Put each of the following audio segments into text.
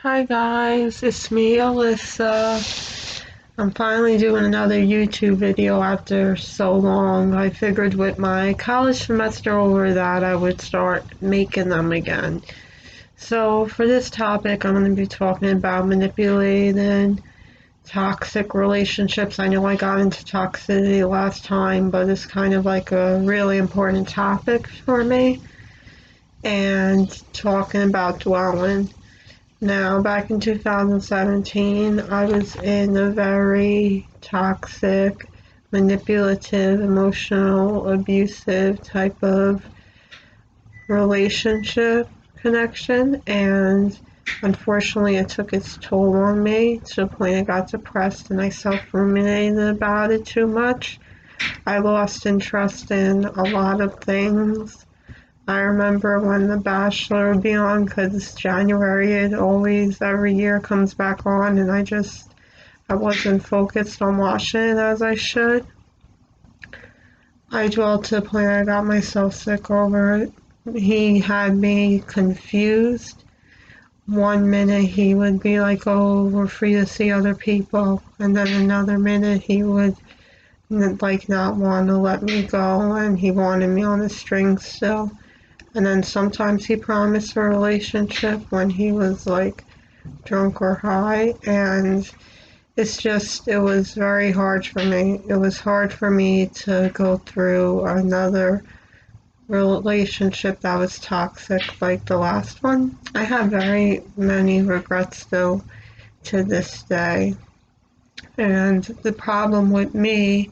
Hi guys, it's me, Alyssa. I'm finally doing another YouTube video after so long. I figured with my college semester over that I would start making them again. So for this topic, I'm going to be talking about manipulating toxic relationships. I know I got into toxicity last time, but it's kind of like a really important topic for me. And talking about dwelling. Now, back in 2017, I was in a very toxic, manipulative, emotional, abusive type of relationship connection, and unfortunately, it took its toll on me to the point I got depressed and I self ruminated about it too much. I lost interest in a lot of things. I remember when The Bachelor would be on, because January, it always, every year comes back on, and I wasn't focused on watching it as I should. I dwelled to the point I got myself sick over it. He had me confused. One minute he would be like, oh, we're free to see other people, and then another minute he would like not want to let me go, and he wanted me on a string still. And then sometimes he promised a relationship when he was like drunk or high. And it was very hard for me. It was hard for me to go through another relationship that was toxic like the last one. I have very many regrets still to this day. And the problem with me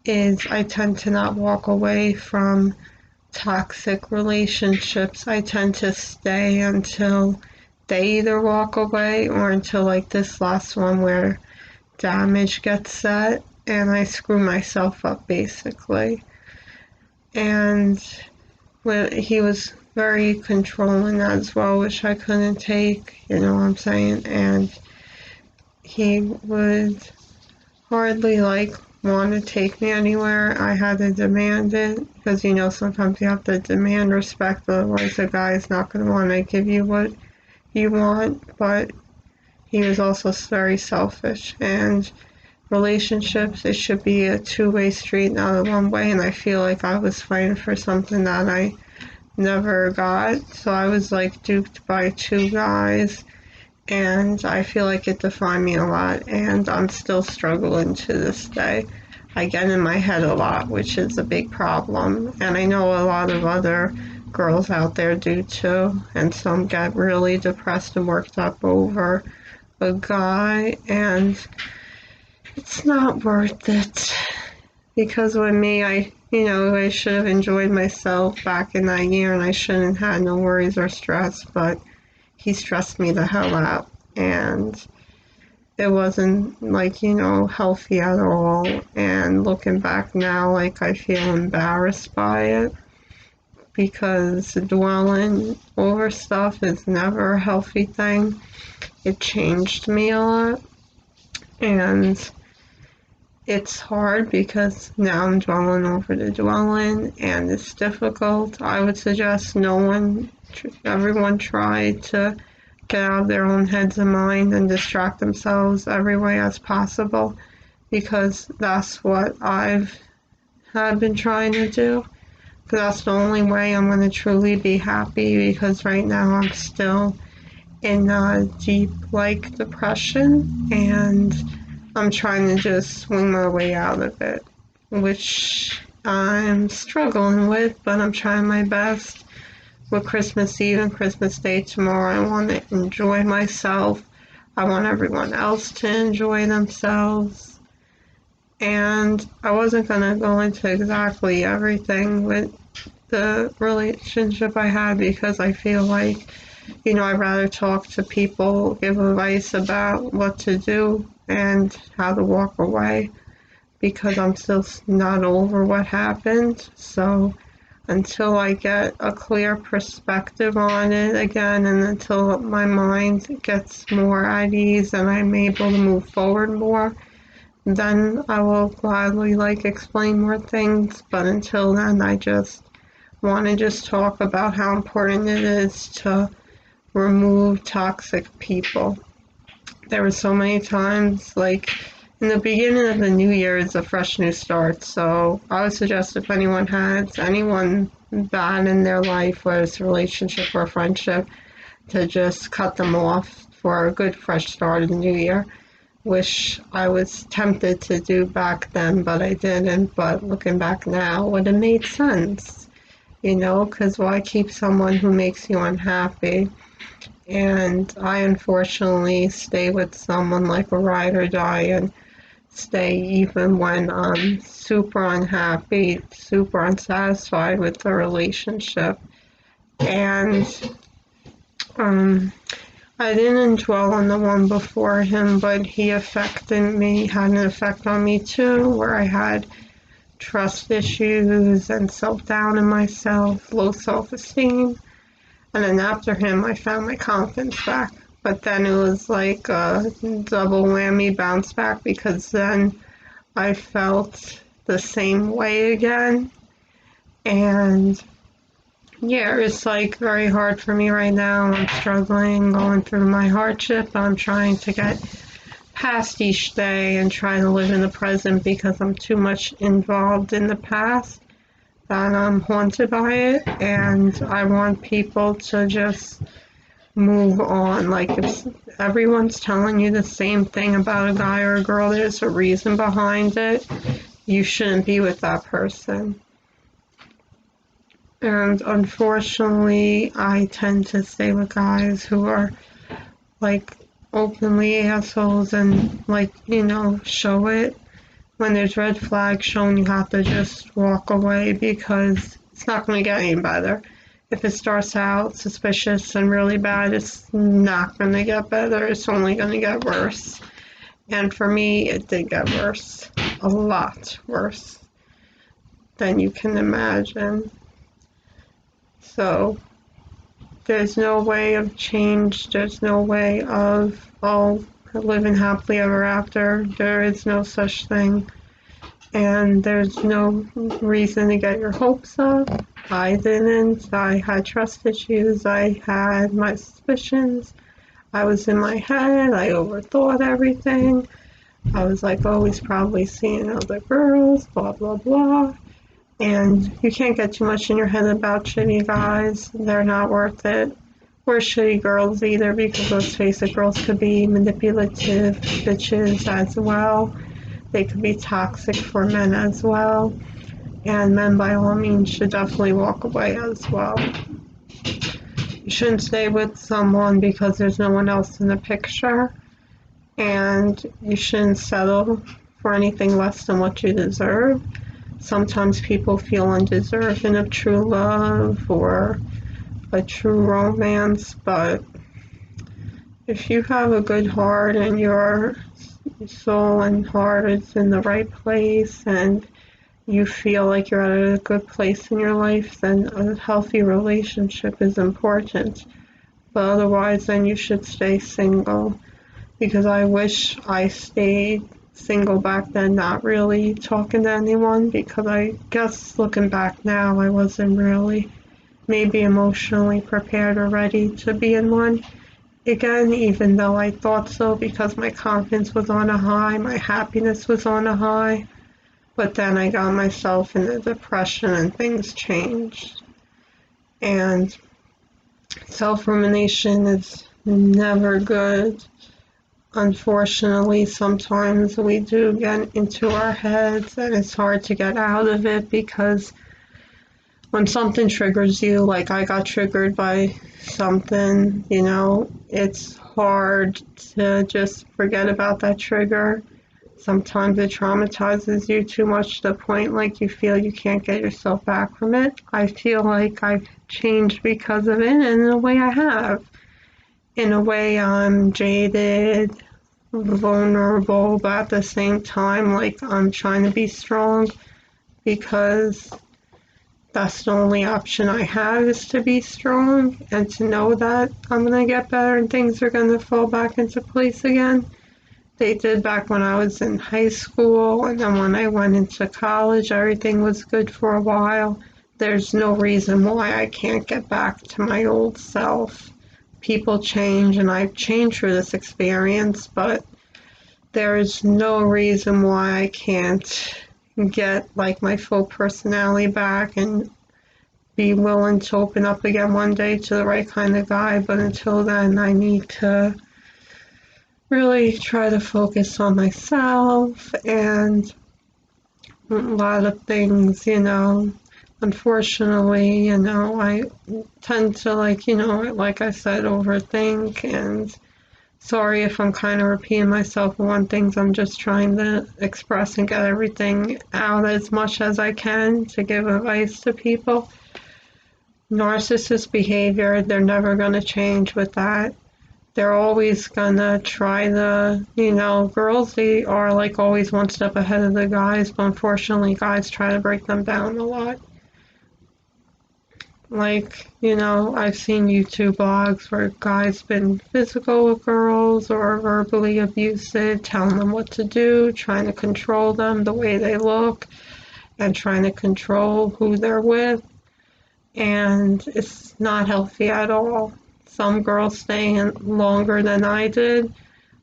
is I tend to not walk away from toxic relationships. I tend to stay until they either walk away or until like this last one where damage gets set and I screw myself up basically. And he was very controlling as well, which I couldn't take, you know what I'm saying? And he would hardly like want to take me anywhere. I had to demand it because sometimes you have to demand respect, otherwise a guy is not going to want to give you what you want. But he was also very selfish, and relationships, it should be a two-way street, not a one-way, and I feel like I was fighting for something that I never got. So I was like duped by two guys, and I feel like it defined me a lot, and I'm still struggling to this day. I get in my head a lot, which is a big problem, and I know a lot of other girls out there do too, and some get really depressed and worked up over a guy, and it's not worth it. Because with me, I should have enjoyed myself back in that year, and I shouldn't have had no worries or stress, but he stressed me the hell out, and it wasn't like, healthy at all. And looking back now, like, I feel embarrassed by it, because dwelling over stuff is never a healthy thing. It changed me a lot, and it's hard because now I'm dwelling over the dwelling, and it's difficult. I would suggest everyone try to get out of their own heads and mind and distract themselves every way as possible, because that's what I've had been trying to do. Because that's the only way I'm going to truly be happy, because right now I'm still in a deep, like, depression, and I'm trying to just swing my way out of it, which I'm struggling with, but I'm trying my best. With Christmas Eve and Christmas Day tomorrow, I want to enjoy myself. I want everyone else to enjoy themselves. And I wasn't going to go into exactly everything with the relationship I had, because I feel like, I'd rather talk to people, give advice about what to do and how to walk away, because I'm still not over what happened. So until I get a clear perspective on it again, and until my mind gets more at ease and I'm able to move forward more, then I will gladly explain more things. But until then, I just want to talk about how important it is to remove toxic people. There were so many times, like in the beginning of the new year is a fresh new start. So I would suggest if anyone has anyone bad in their life, whether it's a relationship or a friendship, to just cut them off for a good fresh start in the new year. Which I was tempted to do back then, but I didn't. But looking back now, it would have made sense, because why keep someone who makes you unhappy? And I unfortunately stay with someone like a ride or die and stay even when I'm super unhappy, super unsatisfied with the relationship. And um, I didn't dwell on the one before him, but he affected me, had an effect on me too, where I had trust issues and self-doubt in myself, low self-esteem. And then after him, I found my confidence back. But then it was like a double whammy bounce back because then I felt the same way again. And yeah, it's like very hard for me right now. I'm struggling, going through my hardship. I'm trying to get past each day and trying to live in the present because I'm too much involved in the past that I'm haunted by it. And I want people to just move on. Like if everyone's telling you the same thing about a guy or a girl, there's a reason behind it. You shouldn't be with that person. And unfortunately, I tend to stay with guys who are like openly assholes and like, show it. When there's red flags shown, you have to just walk away because it's not going to get any better. If it starts out suspicious and really bad, it's not going to get better. It's only going to get worse. And for me, it did get worse. A lot worse than you can imagine. So there's no way of change. There's no way of, living happily ever after. There is no such thing. And there's no reason to get your hopes up. I didn't. I had trust issues. I had my suspicions. I was in my head. I overthought everything. I was like, oh, he's probably seeing other girls, blah, blah, blah. And you can't get too much in your head about shitty guys. They're not worth it. Or shitty girls either, because let's face it, girls could be manipulative bitches as well. They could be toxic for men as well. And men, by all means, should definitely walk away as well. You shouldn't stay with someone because there's no one else in the picture. And you shouldn't settle for anything less than what you deserve. Sometimes people feel undeserving of true love or a true romance, but if you have a good heart and your soul and heart is in the right place and you feel like you're at a good place in your life, then a healthy relationship is important. But otherwise, then you should stay single. Because I wish I stayed single back then, not really talking to anyone, because I guess looking back now, I wasn't really maybe emotionally prepared or ready to be in one again, even though I thought so, because my confidence was on a high, my happiness was on a high. But then I got myself in a depression and things changed. And self-rumination is never good. Unfortunately, sometimes we do get into our heads and it's hard to get out of it because when something triggers you, like I got triggered by something, it's hard to just forget about that trigger. Sometimes it traumatizes you too much to the point like you feel you can't get yourself back from it. I feel like I've changed because of it, and in a way I have. In a way I'm jaded, vulnerable, but at the same time like I'm trying to be strong because that's the only option I have is to be strong and to know that I'm going to get better and things are going to fall back into place again. They did back when I was in high school, and then when I went into college, everything was good for a while. There's no reason why I can't get back to my old self. people change and I've changed through this experience, but there is no reason why I can't get like my full personality back and be willing to open up again one day to the right kind of guy. But until then, I need to really try to focus on myself and a lot of things, unfortunately, I tend to like I said, overthink, and sorry if I'm kind of repeating myself on things. I'm just trying to express and get everything out as much as I can to give advice to people. Narcissist behavior, they're never going to change with that. They're always gonna try girls, they are like always one step ahead of the guys, but unfortunately guys try to break them down a lot. Like, I've seen YouTube blogs where guys been physical with girls or verbally abusive, telling them what to do, trying to control them, the way they look, and trying to control who they're with. And it's not healthy at all. Some girls stay in longer than I did.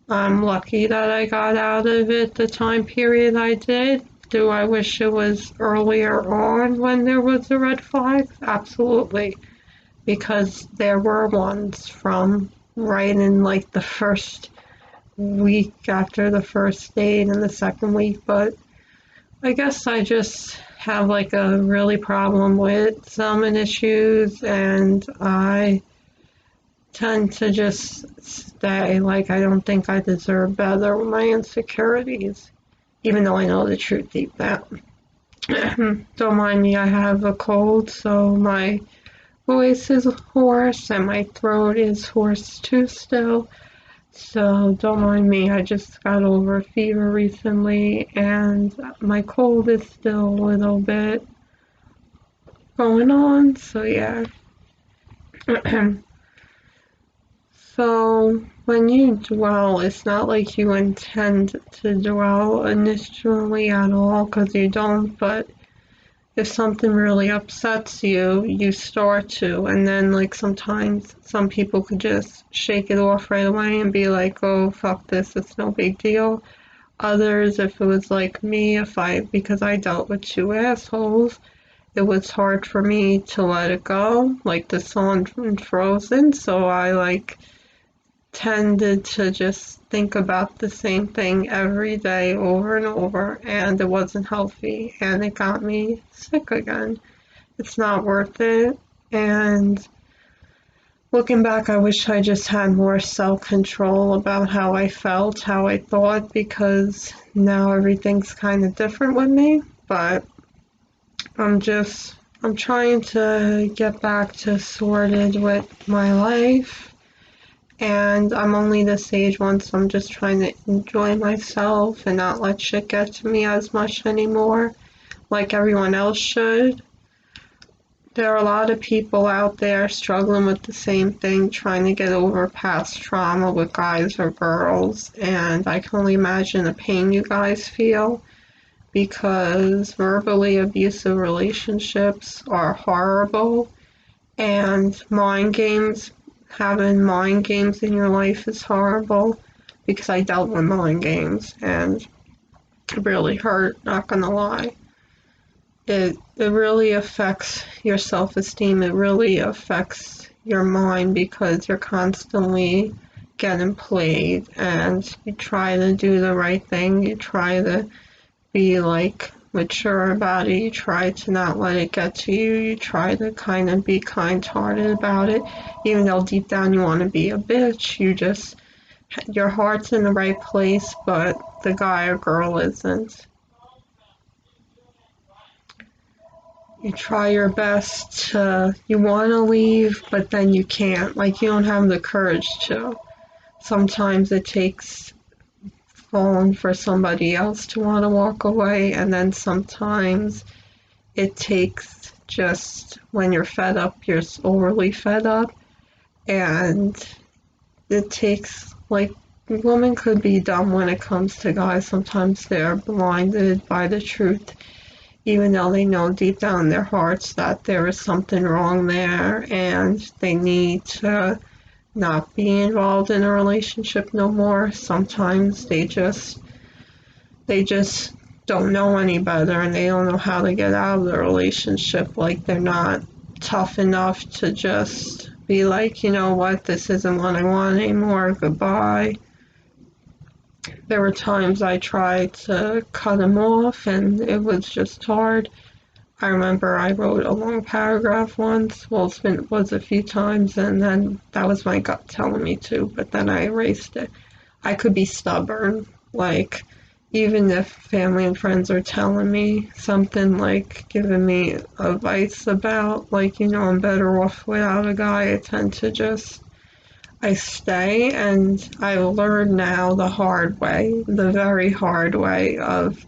I'm lucky that I got out of it the time period I did. Do I wish it was earlier on when there was a red flag? Absolutely. Because there were ones from right in like the first week after the first date and the second week, but I guess I just have like a really problem with some issues, and I tend to just stay like I don't think I deserve better with my insecurities, even though I know the truth deep down. Don't mind me, I have a cold, so my voice is hoarse and my throat is hoarse too still. So don't mind me, I just got over a fever recently and my cold is still a little bit going on, so yeah. So when you dwell, it's not like you intend to dwell initially at all, because you don't, but if something really upsets you, you start to, and then like sometimes some people could just shake it off right away and be like, oh, fuck this, it's no big deal. Others, if it was like me, because I dealt with two assholes, it was hard for me to let it go, like the song from Frozen, so I tended to just think about the same thing every day over and over, and it wasn't healthy, and it got me sick again. It's not worth it, and looking back, I wish I just had more self-control about how I felt, how I thought, because now everything's kind of different with me, but I'm trying to get back to sorted with my life. And I'm only this age once, so I'm just trying to enjoy myself and not let shit get to me as much anymore, like everyone else should. There are a lot of people out there struggling with the same thing, trying to get over past trauma with guys or girls, and I can only imagine the pain you guys feel, because verbally abusive relationships are horrible, and having mind games in your life is horrible, because I dealt with mind games and it really hurt, not gonna lie. It really affects your self-esteem, it really affects your mind, because you're constantly getting played and you try to do the right thing, you try to be like mature about it, you try to not let it get to you, you try to kind of be kind-hearted about it, even though deep down you want to be a bitch. Your heart's in the right place, but the guy or girl isn't. You try your best you want to leave, but then you can't, like you don't have the courage to. Sometimes it takes falling for somebody else to want to walk away, and then sometimes it takes just when you're fed up, you're overly fed up, and it takes women could be dumb when it comes to guys. Sometimes they're blinded by the truth, even though they know deep down in their hearts that there is something wrong there and they need to not be involved in a relationship no more. Sometimes they just don't know any better and they don't know how to get out of the relationship. Like they're not tough enough to just be like, you know what, this isn't what I want anymore, goodbye. There were times I tried to cut him off and it was just hard. I remember I wrote a long paragraph once, well it was a few times, and then that was my gut telling me to, but then I erased it. I could be stubborn, like even if family and friends are telling me something, like giving me advice about, like, you know, I'm better off without a guy, I tend to just, I stay, and I learned now the hard way, the very hard way of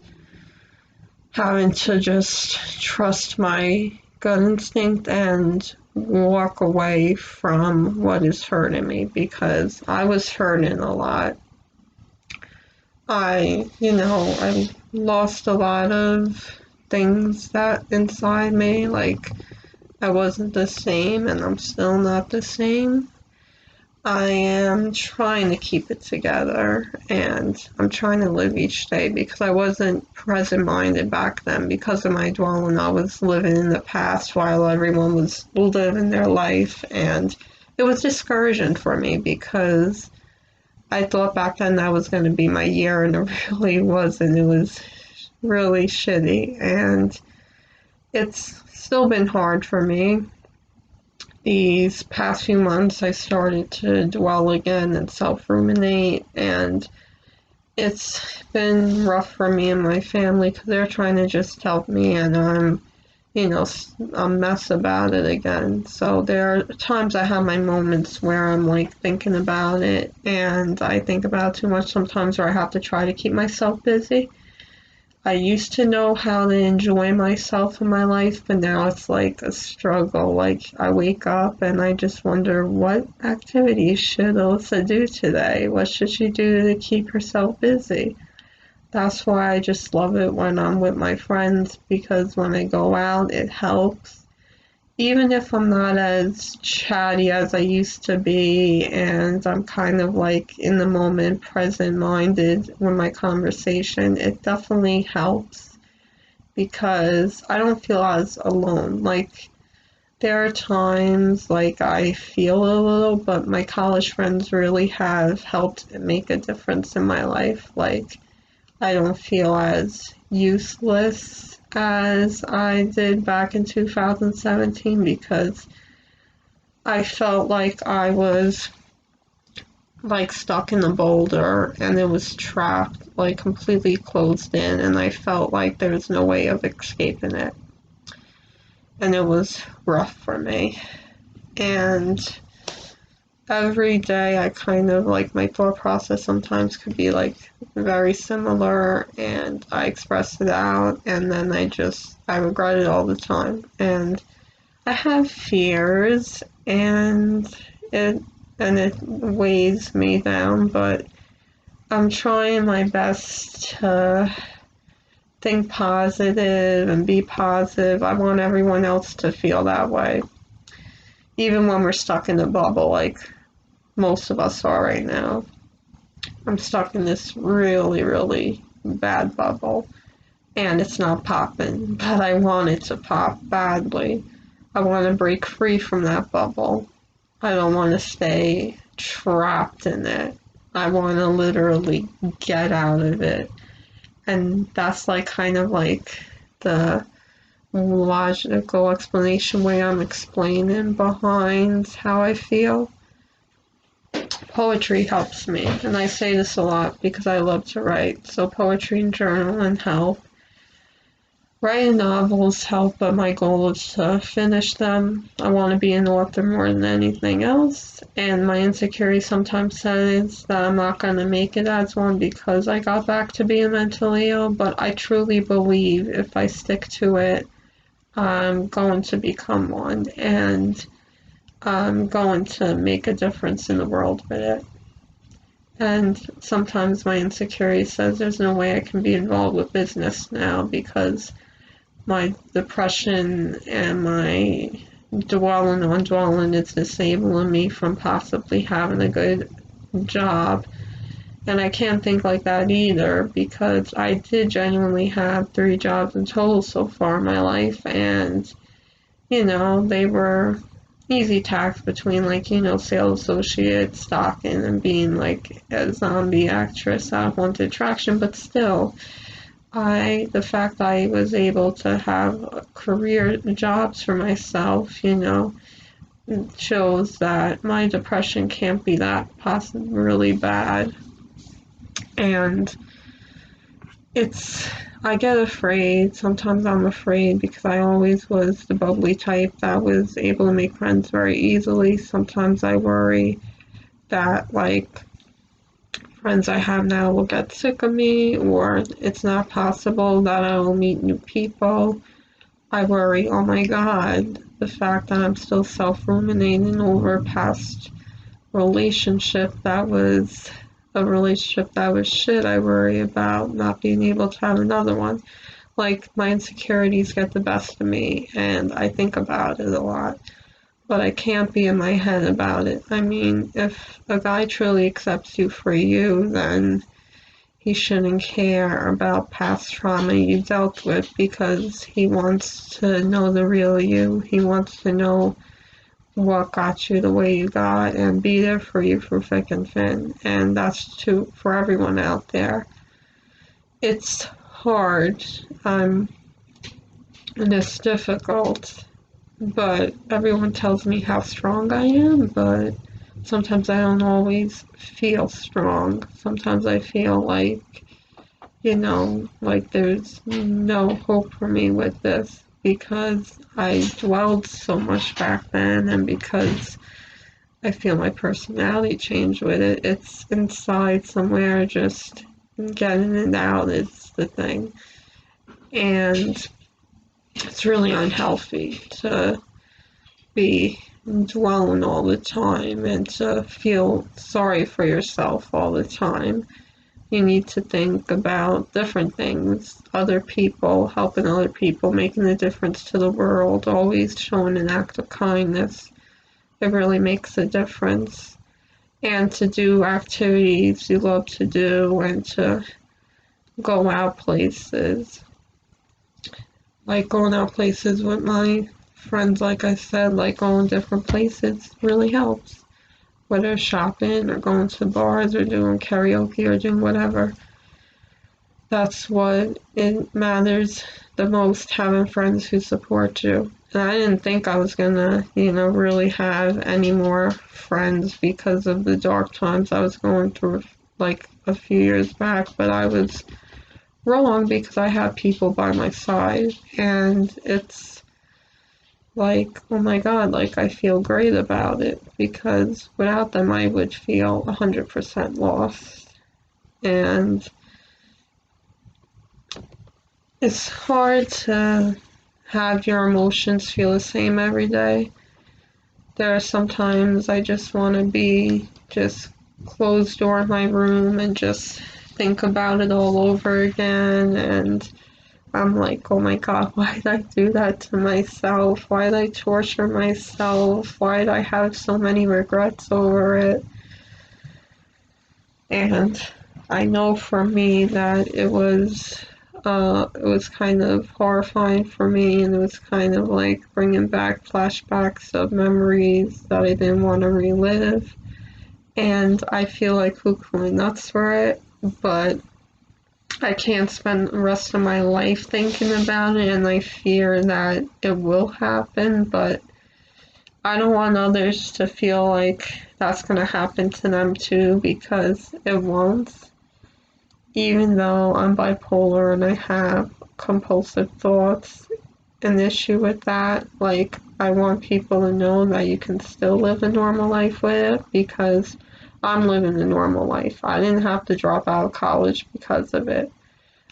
having to just trust my gut instinct and walk away from what is hurting me, because I was hurting a lot. I lost a lot of things that inside me, like I wasn't the same and I'm still not the same. I am trying to keep it together and I'm trying to live each day because I wasn't present minded back then because of my dwelling. I was living in the past while everyone was living their life, and it was discouraging for me because I thought back then that was going to be my year and it really wasn't. It was really shitty and it's still been hard for me. These past few months, I started to dwell again and self ruminate, and it's been rough for me and my family because they're trying to just help me, and I'm, you know, a mess about it again. So there are times I have my moments where I'm like thinking about it, and I think about it too much sometimes, where I have to try to keep myself busy. I used to know how to enjoy myself in my life, but now it's like a struggle. Like I wake up and I just wonder, what activities should Alyssa do today? What should she do to keep herself busy? That's why I just love it when I'm with my friends, because when I go out, it helps. Even if I'm not as chatty as I used to be, and I'm kind of like in the moment, present minded with my conversation, it definitely helps because I don't feel as alone. Like, there are times like I feel a little, but my college friends really have helped make a difference in my life. Like, I don't feel as useless as I did back in 2017 because I felt like I was like stuck in a boulder and it was trapped, like completely closed in, and I felt like there was no way of escaping it. And it was rough for me. And every day I kind of like, my thought process sometimes could be like very similar, and I express it out and then I regret it all the time, and I have fears, it it weighs me down, but I'm trying my best to think positive and be positive. I want everyone else to feel that way, even when we're stuck in a bubble like most of us are right now. I'm stuck in this really, really bad bubble, and it's not popping, but I want it to pop badly. I want to break free from that bubble. I don't want to stay trapped in it. I want to literally get out of it. And that's like kind of like the logical explanation way I'm explaining behind how I feel. Poetry helps me, and I say this a lot because I love to write, so poetry and journaling help. Writing novels help, but my goal is to finish them. I want to be an author more than anything else, and my insecurity sometimes says that I'm not going to make it as one because I got back to being mentally ill, but I truly believe if I stick to it, I'm going to become one, and I'm going to make a difference in the world with it. And sometimes my insecurity says there's no way I can be involved with business now because my depression and my dwelling, it's disabling me from possibly having a good job. And I can't think like that either, because I did genuinely have 3 jobs in total so far in my life, and, they were easy tasks between, like, sales associate, stocking, and being, like, a zombie actress out of Wanted Attraction, but still, the fact I was able to have career jobs for myself, shows that my depression can't be that possibly really bad. And I get afraid. Sometimes I'm afraid because I always was the bubbly type that was able to make friends very easily. Sometimes I worry that, like, friends I have now will get sick of me, or it's not possible that I will meet new people. I worry, oh my God, the fact that I'm still self-ruminating over past relationship that was a relationship that was shit. I worry about not being able to have another one. Like, my insecurities get the best of me, and I think about it a lot. But I can't be in my head about it. I mean, if a guy truly accepts you for you, then he shouldn't care about past trauma you dealt with, because he wants to know the real you. He wants to know what got you the way you got and be there for you through thick and thin. And that's true for everyone out there. It's hard, and it's difficult, but everyone tells me how strong I am, but sometimes I don't always feel strong. Sometimes I feel like, like there's no hope for me with this, because I dwelled so much back then, and because I feel my personality changed with it. It's inside somewhere, just getting it out is the thing. And it's really unhealthy to be dwelling all the time and to feel sorry for yourself all the time. You need to think about different things, other people, helping other people, making a difference to the world, always showing an act of kindness. It really makes a difference. And to do activities you love to do, and to go out places. Like going out places with my friends, like I said, like going different places really helps. Whether shopping or going to bars or doing karaoke or doing whatever. That's what it matters the most, having friends who support you. And I didn't think I was gonna, really have any more friends because of the dark times I was going through, like, a few years back, but I was wrong, because I had people by my side, and it's like, oh my God, like, I feel great about it, because without them I would feel 100% lost. And it's hard to have your emotions feel the same every day. There are sometimes I just want to be just closed door in my room and just think about it all over again, and I'm like, oh my God, why did I do that to myself? Why did I torture myself? Why did I have so many regrets over it? And I know for me that it was kind of horrifying for me, and it was kind of like bringing back flashbacks of memories that I didn't want to relive. And I feel like cuckoo and nuts for it, but I can't spend the rest of my life thinking about it, and I fear that it will happen, but I don't want others to feel like that's going to happen to them too, because it won't. Even though I'm bipolar and I have compulsive thoughts, an issue with that, like, I want people to know that you can still live a normal life with it, because I'm living a normal life. I didn't have to drop out of college because of it.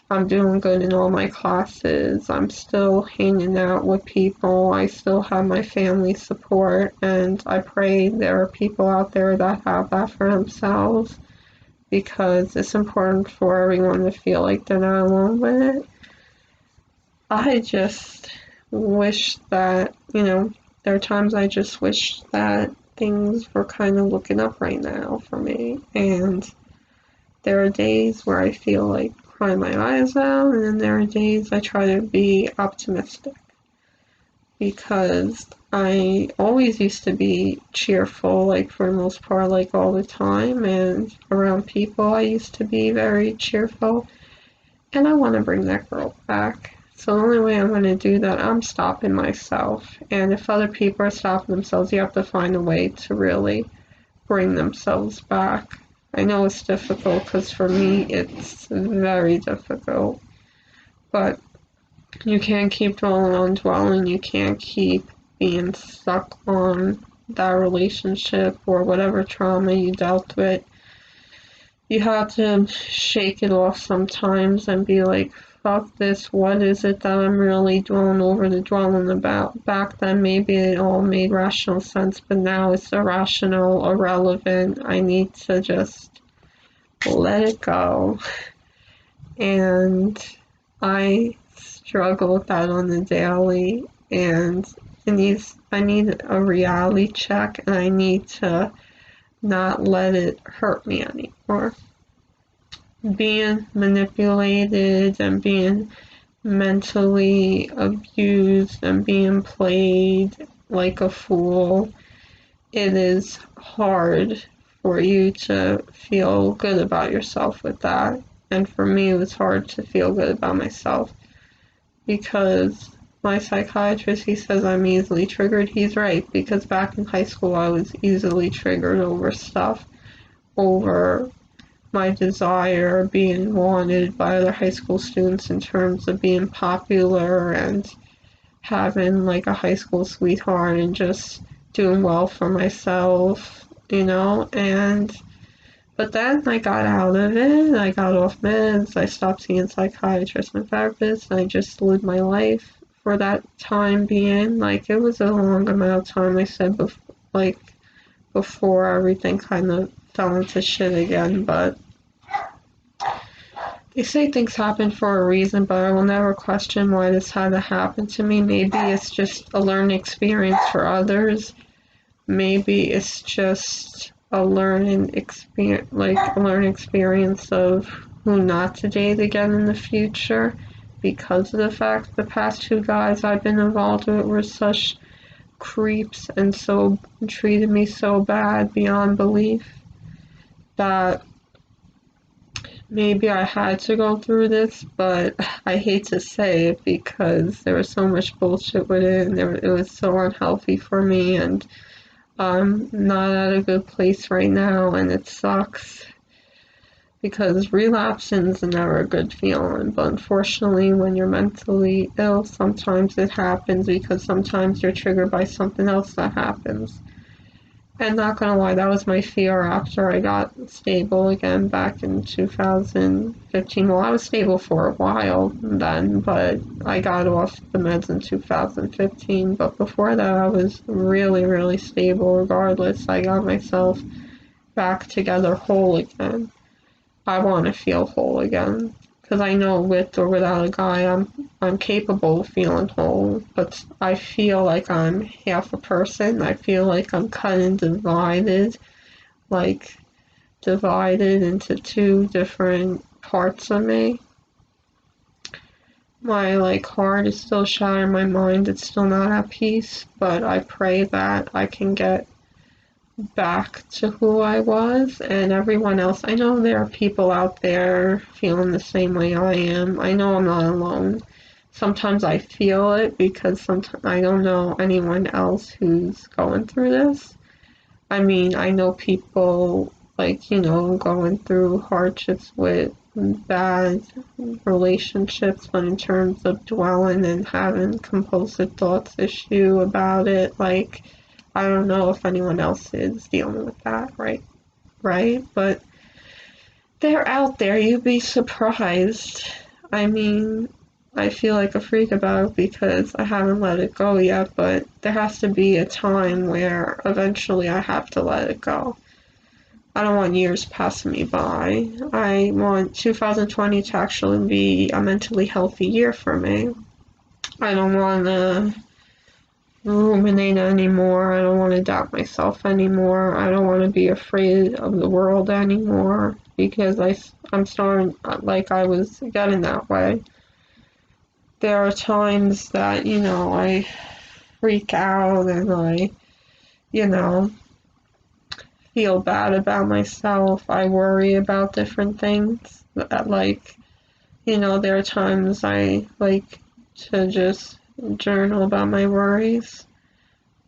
I'm doing good in all my classes. I'm still hanging out with people. I still have my family support, and I pray there are people out there that have that for themselves, because it's important for everyone to feel like they're not alone with it. I just wish that, there are times I just wish that things were kind of looking up right now for me. And there are days where I feel like crying my eyes out, and then there are days I try to be optimistic. Because I always used to be cheerful, like for the most part, like all the time, and around people I used to be very cheerful, and I want to bring that girl back. So the only way I'm going to do that, I'm stopping myself, and if other people are stopping themselves, you have to find a way to really bring themselves back. I know it's difficult, because for me it's very difficult, but you can't keep dwelling on dwelling. You can't keep being stuck on that relationship or whatever trauma you dealt with. You have to shake it off sometimes and be like, fuck this, what is it that I'm really dwelling about? Back then maybe it all made rational sense, but now it's irrational, irrelevant. I need to just let it go. And I struggle with that on the daily, and I need a reality check, and I need to not let it hurt me anymore. Being manipulated and being mentally abused and being played like a fool, it is hard for you to feel good about yourself with that. And for me, it was hard to feel good about myself, because my psychiatrist, he says I'm easily triggered. He's right, because back in high school I was easily triggered over stuff, over my desire, being wanted by other high school students in terms of being popular and having like a high school sweetheart and just doing well for myself, and but then I got out of it, I got off meds, I stopped seeing psychiatrists and therapists, and I just lived my life for that time being. Like, it was a long amount of time, I said, before everything kind of fell into shit again, but they say things happen for a reason, but I will never question why this had to happen to me. Maybe it's just a learning experience for others. Maybe it's just a learning experience of who not to date again in the future, because of the fact the past two guys I've been involved with were such creeps and so treated me so bad beyond belief, that maybe I had to go through this. But I hate to say it, because there was so much bullshit with it, and it was so unhealthy for me, and I'm not at a good place right now, and it sucks, because relapsing is never a good feeling. But unfortunately, when you're mentally ill, sometimes it happens, because sometimes you're triggered by something else that happens. And not gonna lie, that was my fear after I got stable again back in 2015. Well, I was stable for a while then, but I got off the meds in 2015. But before that, I was really, really stable regardless. I got myself back together whole again. I want to feel whole again, because I know with or without a guy, I'm capable of feeling whole, but I feel like I'm half a person. I feel like I'm cut and divided into two different parts of me. My heart is still shattered, my mind is still not at peace, but I pray that I can get back to who I was. And everyone else, I know there are people out there feeling the same way I am. I know I'm not alone. Sometimes I feel it, because sometimes I don't know anyone else who's going through this. I mean, I know people going through hardships with bad relationships, but in terms of dwelling and having compulsive thoughts issue about it, I don't know if anyone else is dealing with that, right? But they're out there. You'd be surprised. I mean, I feel like a freak about it because I haven't let it go yet, but there has to be a time where eventually I have to let it go. I don't want years passing me by. I want 2020 to actually be a mentally healthy year for me. I don't want to ruminate anymore. I don't want to doubt myself anymore. I don't want to be afraid of the world anymore because I'm starting, like I was getting that way. There are times that, I freak out and I, you know, feel bad about myself. I worry about different things. Like, there are times I like to just journal about my worries.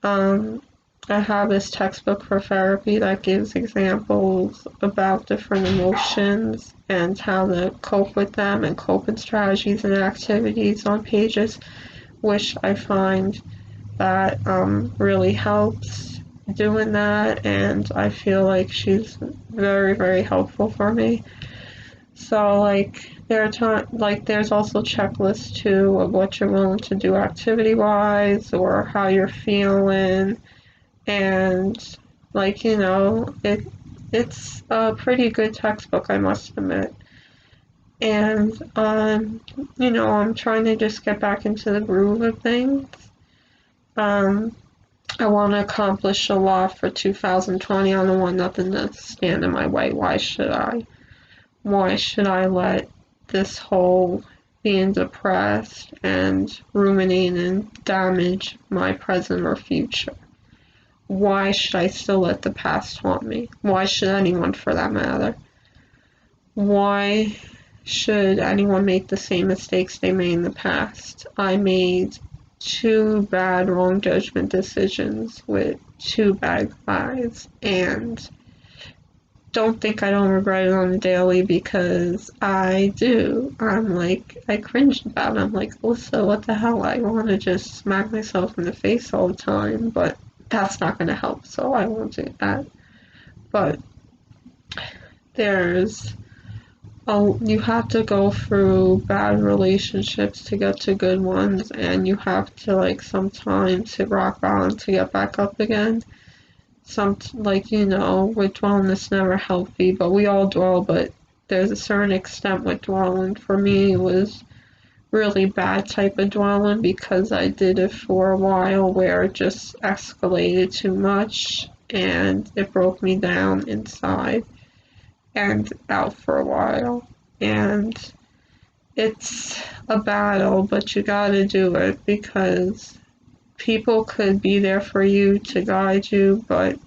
Um, I have this textbook for therapy that gives examples about different emotions and how to cope with them and coping strategies and activities on pages, which I find that really helps doing that, and I feel like she's very, very helpful for me. So like there's also checklists too of what you're willing to do activity wise or how you're feeling, and it's a pretty good textbook, I must admit. And I'm trying to just get back into the groove of things. um I want to accomplish a lot for 2020. I don't want nothing to stand in my way. Why should I let this whole being depressed and ruminating damage my present or future? Why should I still let the past haunt me? Why should anyone, for that matter? Why should anyone make the same mistakes they made in the past? I made two bad wrong judgment decisions with two bad guys, and don't think I don't regret it on the daily, because I do. I cringe about it. I'm like, also, what the hell? I want to just smack myself in the face all the time, but that's not going to help, so I won't do that. But there's, oh, you have to go through bad relationships to get to good ones, and you have to, like, sometimes hit rock bottom to get back up again. With dwelling is never healthy, but we all dwell, but there's a certain extent with dwelling. For me, it was really bad type of dwelling because I did it for a while where it just escalated too much and it broke me down inside and out for a while. And it's a battle, but you gotta do it because people could be there for you to guide you, but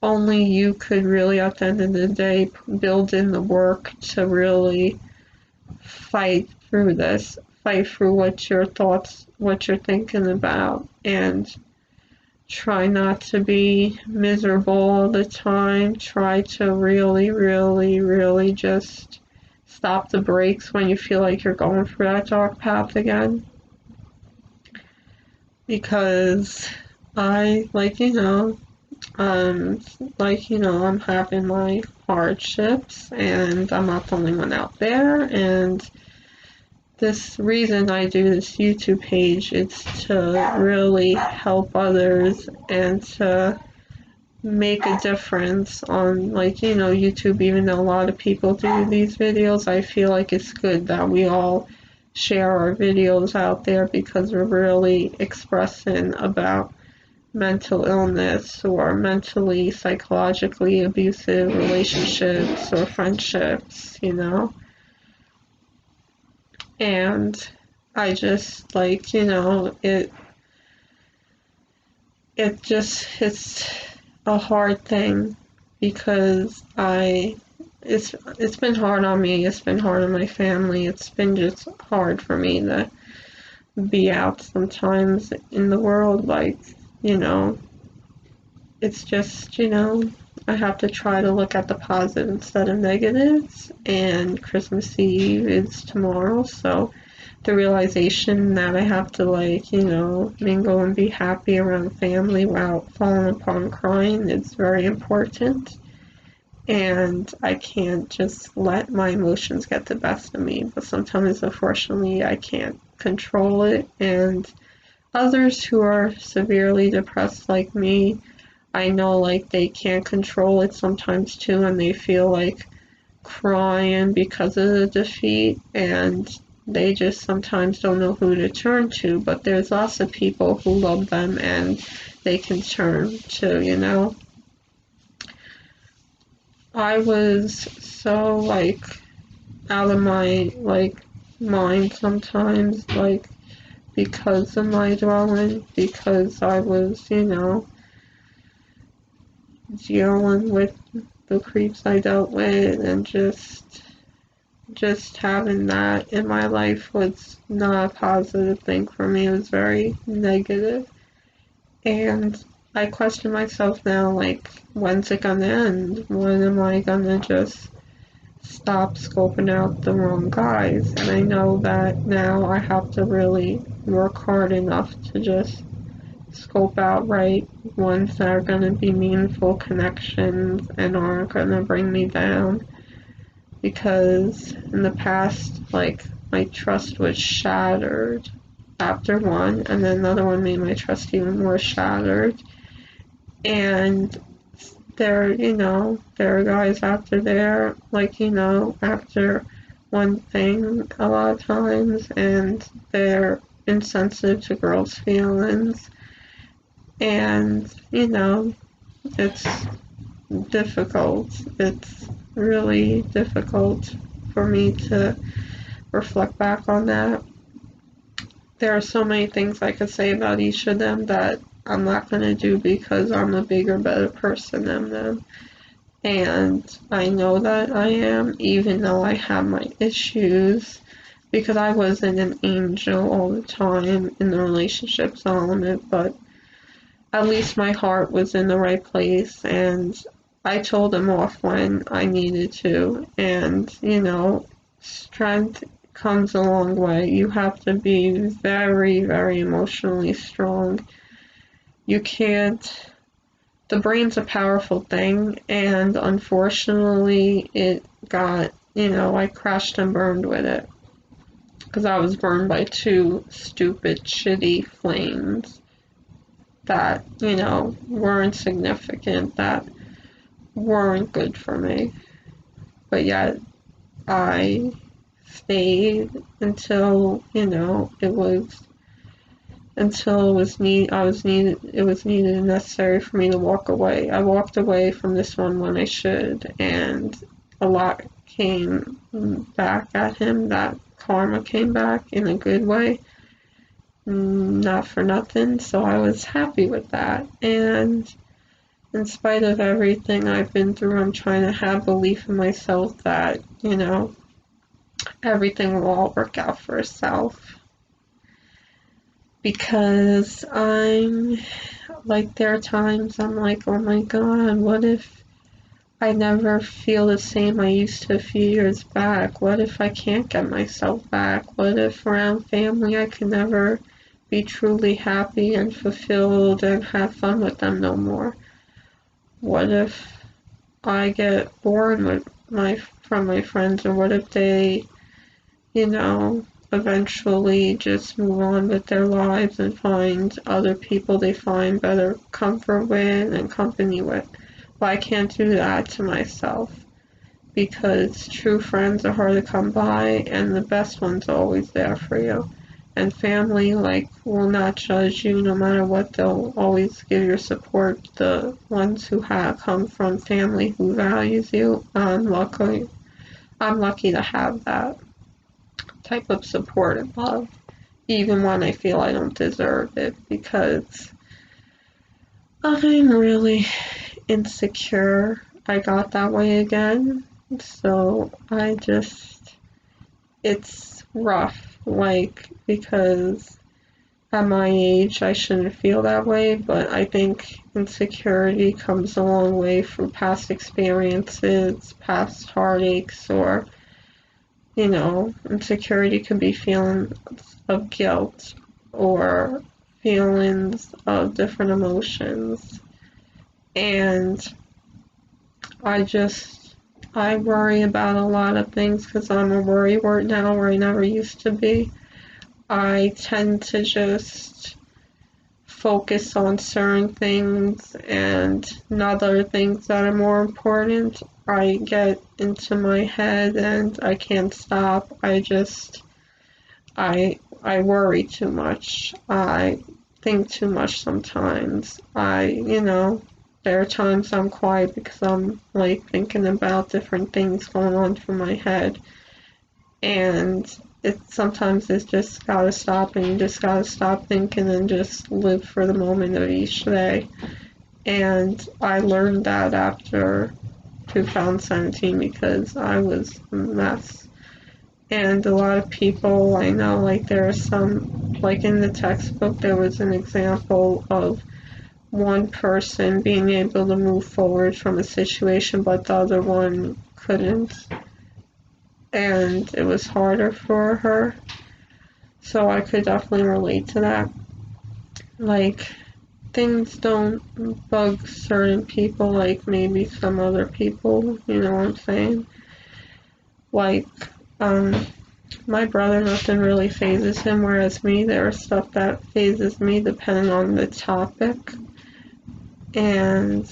only you could really, at the end of the day, build in the work to really fight through this, fight through what you're thinking about, and try not to be miserable all the time. Try to really, really, really just stop the brakes when you feel like you're going through that dark path again. Because I, I'm having my hardships, and I'm not the only one out there, and this reason I do this YouTube page is to really help others and to make a difference on, YouTube. Even though a lot of people do these videos, I feel like it's good that we all share our videos out there because we're really expressing about mental illness or mentally, psychologically abusive relationships or friendships. And I just it's a hard thing because it's been hard on me, it's been hard on my family, it's been just hard for me to be out sometimes in the world, it's just, I have to try to look at the positive instead of negatives, and Christmas Eve is tomorrow, so the realization that I have to, mingle and be happy around family without falling apart and crying is very important, and I can't just let my emotions get the best of me, but sometimes, unfortunately, I can't control it, and others who are severely depressed like me, I know they can't control it sometimes too, and they feel like crying because of the defeat, and they just sometimes don't know who to turn to, but there's lots of people who love them and they can turn to, you know. I was so, like, out of my, like, mind sometimes, like, because of my dwelling, because I was, you know, dealing with the creeps I dealt with, and just having that in my life was not a positive thing for me. It was very negative. And I question myself now, like, when's it gonna end? When am I gonna just stop scoping out the wrong guys? And I know that now I have to really work hard enough to just scope out right ones that are gonna be meaningful connections and aren't gonna bring me down. Because in the past, like, my trust was shattered after one, and then another one made my trust even more shattered. And there are guys after there, like, after one thing a lot of times, and they're insensitive to girls' feelings. And, it's difficult. It's really difficult for me to reflect back on that. There are so many things I could say about each of them that I'm not going to do because I'm a bigger, better person than them. And I know that I am, even though I have my issues, because I wasn't an angel all the time in the relationships element, but at least my heart was in the right place, and I told him off when I needed to. And, strength comes a long way. You have to be very, very emotionally strong. You can't. The brain's a powerful thing, and unfortunately, it got, I crashed and burned with it. Because I was burned by two stupid, shitty flames that, weren't significant, that weren't good for me. But yet, I stayed until, it was needed and necessary for me to walk away. I walked away from this one when I should, and a lot came back at him. That karma came back in a good way, not for nothing, so I was happy with that. And in spite of everything I've been through, I'm trying to have belief in myself that, everything will all work out for itself. Because there are times I'm like, oh my god, what if I never feel the same I used to a few years back? What if I can't get myself back? What if around family I can never be truly happy and fulfilled and have fun with them no more? What if I get bored from my friends, or what if they, eventually just move on with their lives and find other people they find better comfort with and company with? Well, I can't do that to myself, because true friends are hard to come by, and the best ones are always there for you. And family, will not judge you no matter what. They'll always give your support. The ones who have come from family who values you, I'm lucky to have that type of support and love, even when I feel I don't deserve it, because I'm really insecure. I got that way again, so it's rough, because at my age I shouldn't feel that way, but I think insecurity comes a long way from past experiences, past heartaches, or insecurity could be feelings of guilt or feelings of different emotions. And I worry about a lot of things because I'm a worrywart now where I never used to be. I tend to just focus on certain things and not other things that are more important. I get into my head and I can't stop. I worry too much. I think too much sometimes. There are times I'm quiet because I'm like thinking about different things going on through my head. And sometimes it's just gotta stop, and you just gotta stop thinking and just live for the moment of each day. And I learned that after 2017 because I was a mess. And a lot of people I know, like there are some, like in the textbook, there was an example of one person being able to move forward from a situation, but the other one couldn't. And it was harder for her. So I could definitely relate to that. Like, things don't bug certain people like maybe some other people, you know what I'm saying? Like, um, my brother, nothing really phases him, whereas me, there are stuff that phases me depending on the topic. And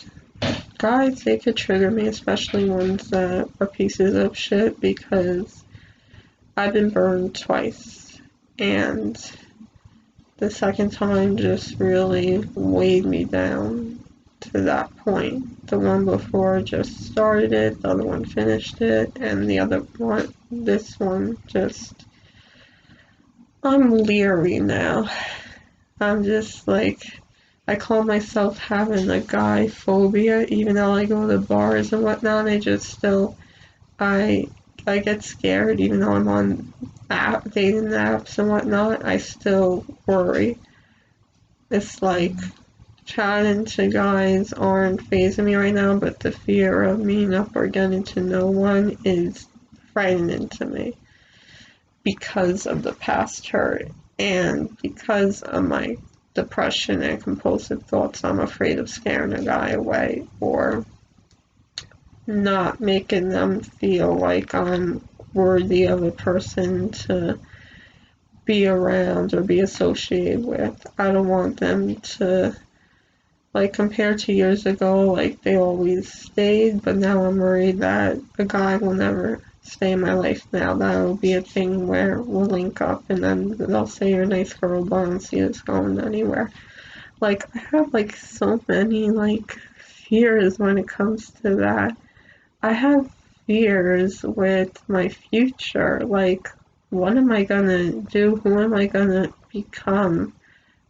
guys, they could trigger me, especially ones that are pieces of shit, because I've been burned twice. And the second time just really weighed me down to that point. The one before just started it, the other one finished it, and the other one, this one just, I'm leery now. I'm just like, I call myself having a guy phobia, even though I go to bars and whatnot. I I get scared, even though I'm on dating apps and whatnot. I still worry. It's like chatting to guys aren't phasing me right now, but the fear of meeting up or getting to know one is frightening to me because of the past hurt and because of my depression and compulsive thoughts. I'm afraid of scaring a guy away or not making them feel like I'm worthy of a person to be around or be associated with. I don't want them to, like, compared to years ago, like, they always stayed, but now I'm worried that a guy will never stay in my life now. That'll be a thing where we'll link up and then they'll say you're a nice girl, but I don't see us going anywhere. Like, I have, like, so many, like, fears when it comes to that. I have fears with my future. Like, what am I gonna do? Who am I gonna become?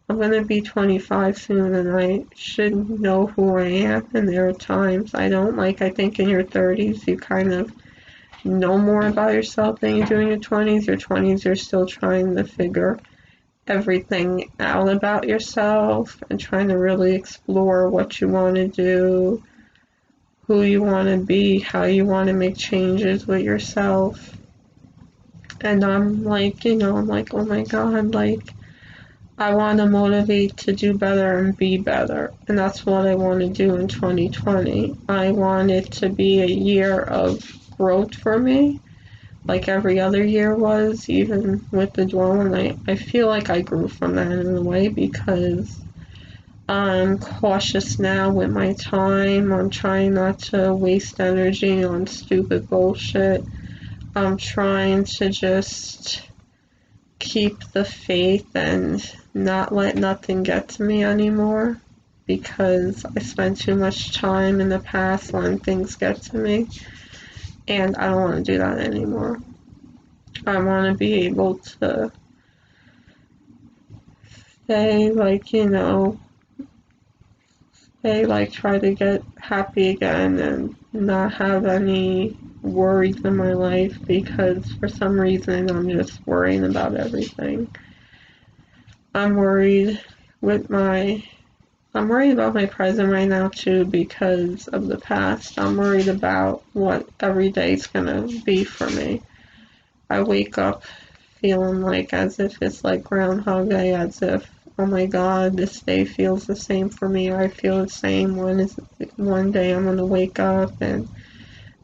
I'm gonna be 25 soon and I should know who I am. And there are times I don't. Like, I think in your 30s, you kind of know more about yourself than you do in your 20s. Your 20s, you're still trying to figure everything out about yourself and trying to really explore what you want to do, who you want to be, how you want to make changes with yourself. And I'm like, I'm like, oh my God, like, I want to motivate to do better and be better. And that's what I want to do in 2020. I want it to be a year of growth for me, like every other year was, even with the dwelling. I feel like I grew from that in a way because I'm cautious now with my time. I'm trying not to waste energy on stupid bullshit. I'm trying to just keep the faith and not let nothing get to me anymore because I spent too much time in the past letting things get to me, and I don't want to do that anymore. I want to be able to stay, like, try to get happy again and not have any worries in my life because for some reason I'm just worrying about everything. I'm worried with my I'm worried about my present right now too because of the past. I'm worried about what every day's gonna be for me. I wake up feeling like as if it's like Groundhog Day, as if, oh my God, this day feels the same for me. I feel the same one day I'm gonna wake up and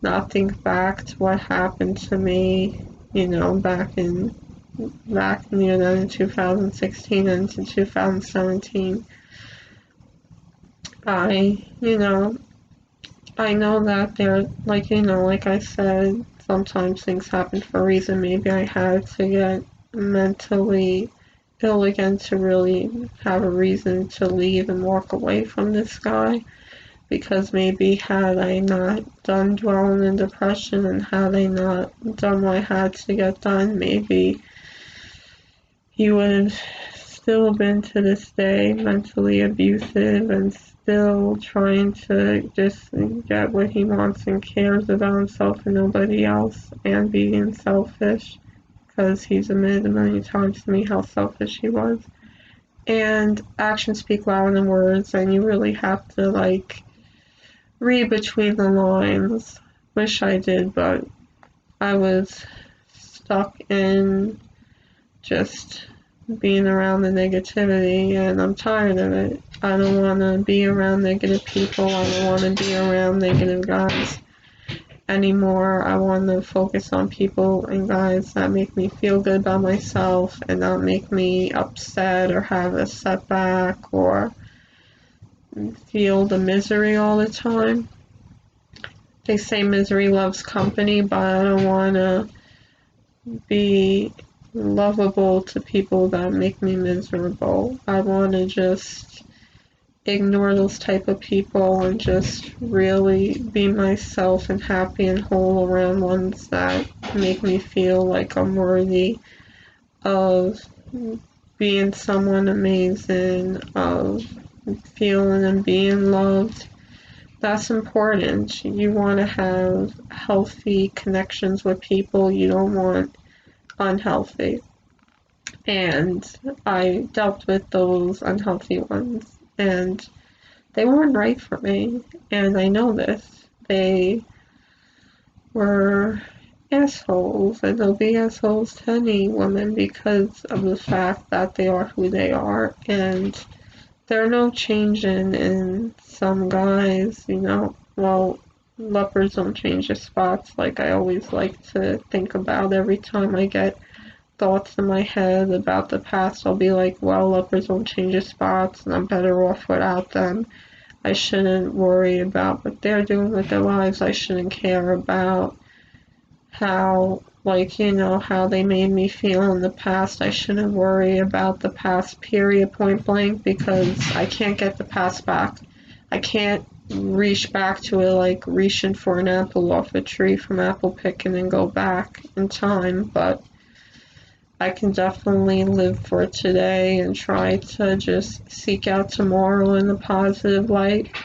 not think back to what happened to me, back in the year in 2016 and to 2017. I, you know, I know that there, like I said, sometimes things happen for a reason. Maybe I had to get mentally ill again to really have a reason to leave and walk away from this guy, because maybe had I not done dwelling in depression and had I not done what I had to get done, maybe he would have still been to this day mentally abusive and still trying to just get what he wants and cares about himself and nobody else, and being selfish, because he's admitted a million times to me how selfish he was. And actions speak louder than words, and you really have to like read between the lines. Wish I did, but I was stuck in just being around the negativity, and I'm tired of it. I don't want to be around negative people. I don't want to be around negative guys anymore. I want to focus on people and guys that make me feel good about myself and not make me upset or have a setback or feel the misery all the time. They say misery loves company, but I don't want to be lovable to people that make me miserable. I want to just ignore those type of people and just really be myself and happy and whole around ones that make me feel like I'm worthy of being someone amazing, of feeling and being loved. That's important. You want to have healthy connections with people. You don't want unhealthy. And I dealt with those unhealthy ones, and they weren't right for me. And I know this. They were assholes, and they'll be assholes to any woman because of the fact that they are who they are. And there are no changing in some guys, you know. Well, lepers don't change their spots, like I always like to think about every time I get thoughts in my head about the past. I'll be like, well, lepers don't change their spots and I'm better off without them. I shouldn't worry about what they're doing with their lives. I shouldn't care about how, like, you know, how they made me feel in the past. I shouldn't worry about the past, period, point blank, because I can't get the past back. I can't reach back to it like reaching for an apple off a tree from apple picking and go back in time, but I can definitely live for today and try to just seek out tomorrow in a positive light.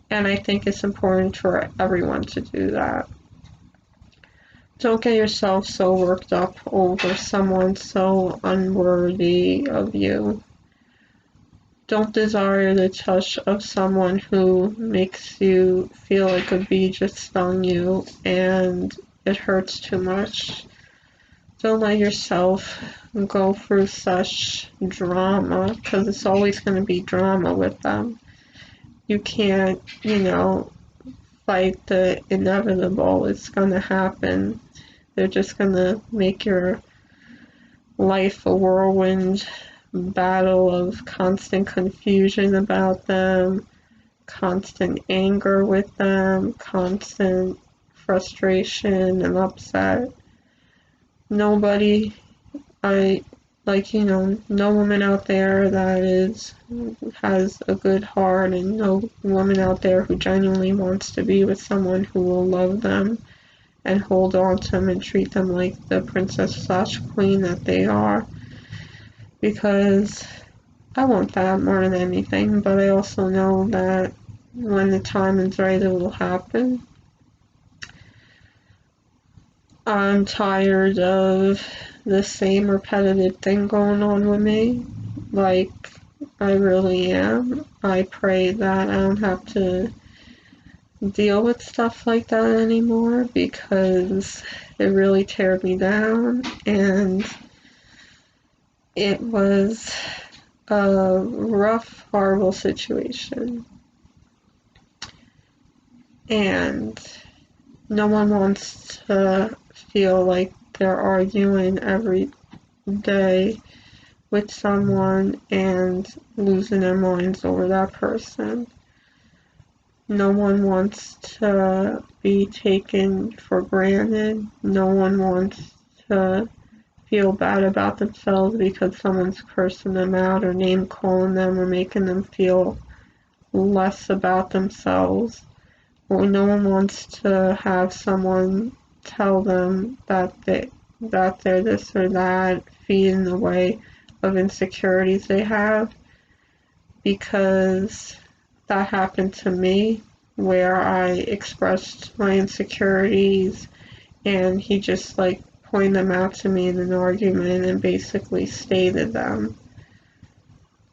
And I think it's important for everyone to do that. Don't get yourself so worked up over someone so unworthy of you. Don't desire the touch of someone who makes you feel like a bee just stung you and it hurts too much. Don't let yourself go through such drama, because it's always going to be drama with them. You can't, you know, fight the inevitable. It's going to happen. They're just going to make your life a whirlwind battle of constant confusion about them, constant anger with them, constant frustration and upset. Nobody, I like, you know, no woman out there that has a good heart, and no woman out there who genuinely wants to be with someone who will love them and hold on to them and treat them like the princess / queen that they are, because I want that more than anything. But I also know that when the time is right, it will happen. I'm tired of the same repetitive thing going on with me. Like, I really am. I pray that I don't have to deal with stuff like that anymore, because it really teared me down, and it was a rough, horrible situation. And no one wants to feel like they're arguing every day with someone and losing their minds over that person. No one wants to be taken for granted. No one wants to feel bad about themselves because someone's cursing them out or name calling them or making them feel less about themselves. Or no one wants to have someone tell them that they're this or that, feeding the way of insecurities they have, because that happened to me where I expressed my insecurities and he just like pointed them out to me in an argument and basically stated them,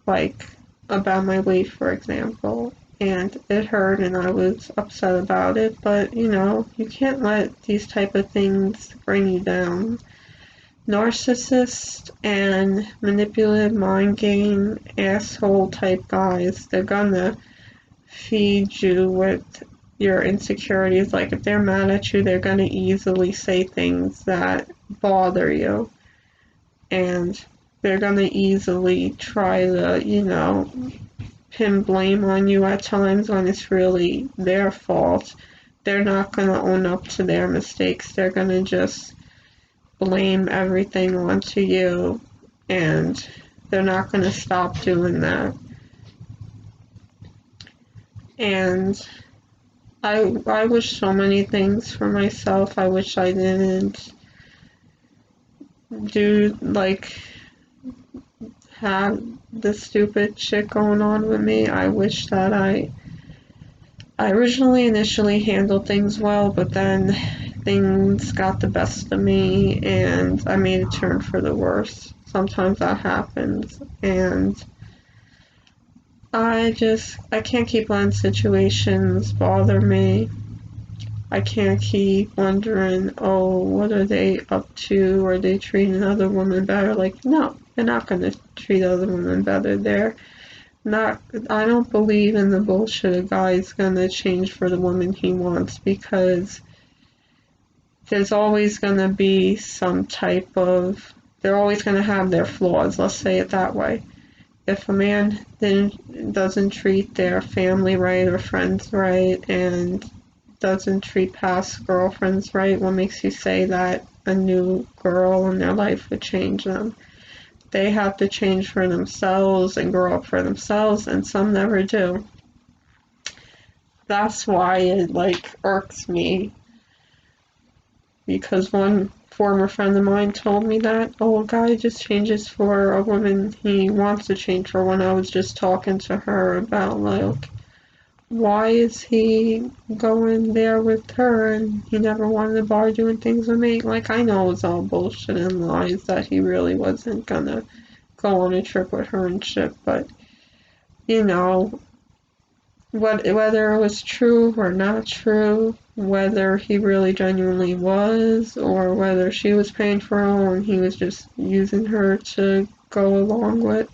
like about my weight, for example. And it hurt and I was upset about it, but you know, you can't let these type of things bring you down. Narcissist and manipulative mind game asshole type guys, they're gonna feed you with your insecurities. Like if they're mad at you, they're gonna easily say things that bother you, and they're gonna easily try to, you know, pin blame on you at times when it's really their fault. They're not gonna own up to their mistakes. They're gonna just blame everything onto you, and they're not gonna stop doing that. And I wish so many things for myself. I wish I didn't do, like, have this stupid shit going on with me. I wish that I originally initially handled things well, but then things got the best of me and I made a turn for the worse. Sometimes that happens, and I can't keep letting situations bother me. I can't keep wondering, oh, what are they up to? Are they treating other women better? Like, no, they're not going to treat other women better. They're not, I don't believe in the bullshit a guy's going to change for the woman he wants, because there's always going to be some type of, they're always going to have their flaws, let's say it that way. If a man doesn't treat their family right or friends right and doesn't treat past girlfriends right, what makes you say that a new girl in their life would change them? They have to change for themselves and grow up for themselves, and some never do. That's why it like irks me, because one former friend of mine told me that, oh, a guy just changes for a woman he wants to change for, when I was just talking to her about, like, why is he going there with her and he never wanted to bar doing things with me? Like, I know it was all bullshit and lies that he really wasn't gonna go on a trip with her and shit, but, you know, whether it was true or not true, whether he really genuinely was, or whether she was paying for her and he was just using her to go along with,